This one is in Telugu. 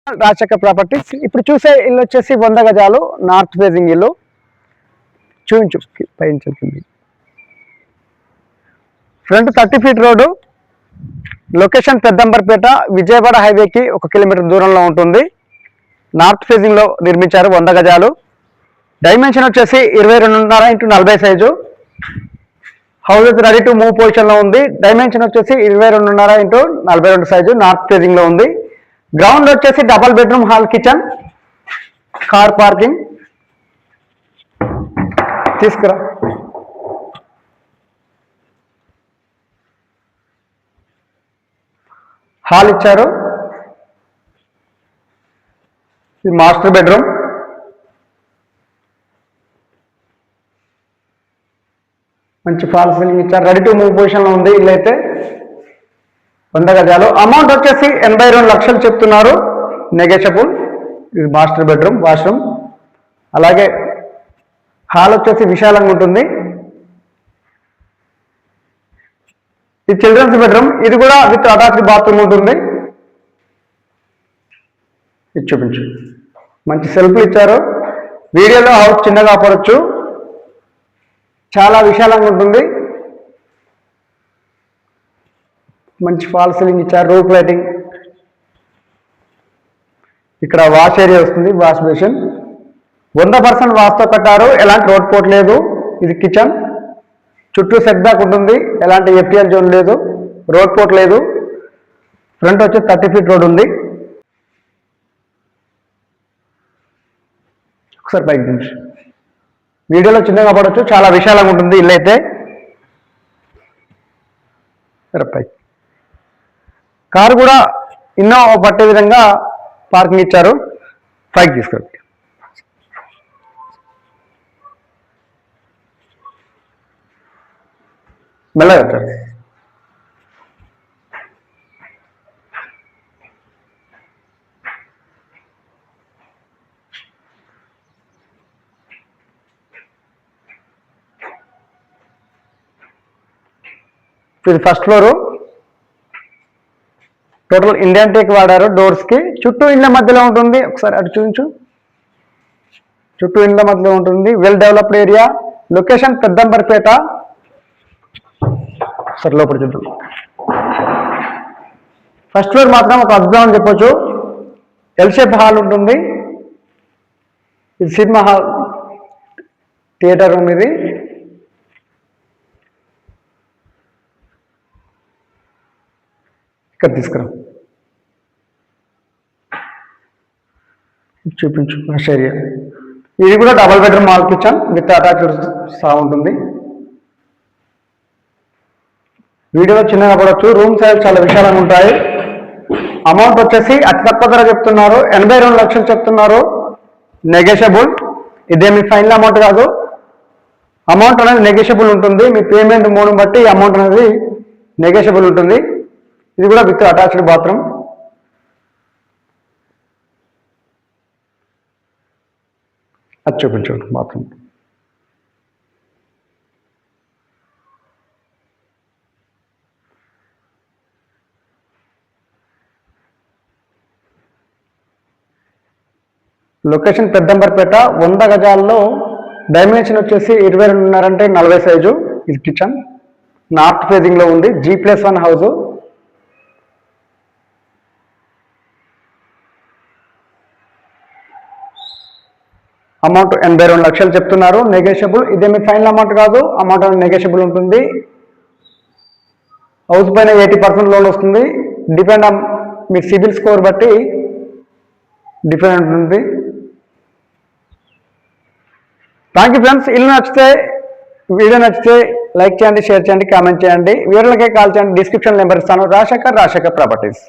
రాజశేఖర్ ప్రాపర్టీస్. ఇప్పుడు చూసే ఇల్లు వచ్చేసి 100 గజాలు నార్త్ ఫేసింగ్ ఇల్లు. చూపించు పైంచుంది. Front 30 feet road. Location Peddamberpet, Vijayawada హైవేకి 1 కిలోమీటర్ దూరంలో ఉంటుంది. నార్త్ ఫేసింగ్ లో నిర్మించారు. 100 గజాలు. డైమెన్షన్ వచ్చేసి 22.5 x 40 size. House ready to move position లో ఉంది. డైమెన్షన్ వచ్చేసి 22.5 x 42 సైజు. నార్త్ ఫేసింగ్ లో ఉంది. గ్రౌండ్ వచ్చేసి double bedroom, hall, kitchen, car parking. తీసుకురా. హాల్ ఇచ్చారు. ఇది మాస్టర్ బెడ్రూమ్. మంచి ఫాల్ సీలింగ్ ఇచ్చారు. రెడీ టు మూవ్ పొజిషన్ లో ఉంది. ఇల్లు అయితే 100 గజాలు. అమౌంట్ వచ్చేసి 82 లక్షలు చెప్తున్నారు. నెగోషియబుల్. ఇది మాస్టర్ బెడ్రూమ్, వాష్రూమ్. అలాగే హాల్ వచ్చేసి విశాలంగా ఉంటుంది. ఇది చిల్డ్రన్స్ బెడ్రూమ్. ఇది కూడా విత్ అటాచ్డ్ బాత్రూమ్ ఉంటుంది. ఇది చూపించు. మంచి సెల్ఫ్లు ఇచ్చారు. వీడియోలో హౌస్ చిన్నగా పడవచ్చు, చాలా విశాలంగా ఉంటుంది. మంచి ఫాల్ సీలింగ్ ఇచ్చారు. Roof lighting. ఇక్కడ వాష్ ఏరియా వస్తుంది, వాష్ బేసిన్. 100% వాస్తుతో కట్టారు. ఎలాంటి రోడ్ పోర్ట్ లేదు. ఇది కిచెన్. చుట్టూ సెట్ బ్యాక్ ఉంటుంది. ఎలాంటి ఎఫ్టీఎల్ జోన్ లేదు, రోడ్ పోర్ట్ లేదు. ఫ్రంట్ వచ్చి 30 ఫీట్ రోడ్ ఉంది. ఒకసారి పైకి దించు. వీడియోలో చిన్నగా పడవచ్చు, చాలా విశాలంగా ఉంటుంది ఇల్లు అయితే. పైకి కారు కూడా ఇన్నోవా పట్టే విధంగా పార్కింగ్ ఇచ్చారు. పైకి తీసుకెళ్ళి మెల్లగా వచ్చారు. ఇది first floor. Total Indian teak వాడారు డోర్స్ కి. చుట్టూ ఇండ్ల మధ్యలో ఉంటుంది. ఒకసారి అటు చూపించు. చుట్టూ ఇండ్ల మధ్యలో ఉంటుంది. Well developed area. Location Peddamberpet. సరే లోపల చూద్దాం. ఫస్ట్ ఫ్లోర్ మాత్రం ఒక అద్భుతం అని చెప్పొచ్చు. ఎల్ షేప్ హాల్ ఉంటుంది. ఇది సినిమా హాల్, థియేటర్ రూమ్. ఇది ఇక్కడ తీసుకురా. చూపించు. Fresh area. ఇది కూడా double bedroom, hall, kitchen with attached సా ఉంటుంది. వీడియోలో చిన్నగా పడవచ్చు. రూమ్ సైజ్ చాలా విశాలంగా ఉంటాయి. అమౌంట్ వచ్చేసి అతి తక్కువ ధర చెప్తున్నారు. 82 లక్షలు చెప్తున్నారు. నెగోషియబుల్. ఇదే మీ ఫైనల్ అమౌంట్ కాదు. అమౌంట్ అనేది నెగోషియబుల్ ఉంటుంది. మీ పేమెంట్ మోడ్ని బట్టి అమౌంట్ అనేది నెగోషియబుల్ ఉంటుంది. ఇది కూడా విత్ అటాచ్డ్ బాత్రూమ్. అది చూపించండి బాత్రూమ్. లొకేషన్ పెద్దంబర్పేట. 100 గజాల్లో డైమెన్షన్ వచ్చేసి 22.5 అంటే 40 సైజు. ఇది కిచెన్. నార్త్ ఫేసింగ్ లో ఉంది. G+1 house. అమౌంట్ 82 లక్షలు చెప్తున్నారు. నెగోషియబుల్. ఇదే మీ ఫైనల్ అమౌంట్ కాదు. అమౌంట్ అనేది నెగోషియబుల్ ఉంటుంది. హౌస్ పైన 80% లోన్ వస్తుంది. Depend on me CIBIL score బట్టి డిఫరెంట్ ఉంటుంది. Thank you friends. ఇల్లు నచ్చితే, వీడియో నచ్చితే లైక్ చేయండి, షేర్ చేయండి, కామెంట్ చేయండి. వీడియోలకే కాల్ చేయండి. డిస్క్రిప్షన్ నెంబర్ ఇస్తాను. రాజశేఖర్ ప్రాపర్టీస్.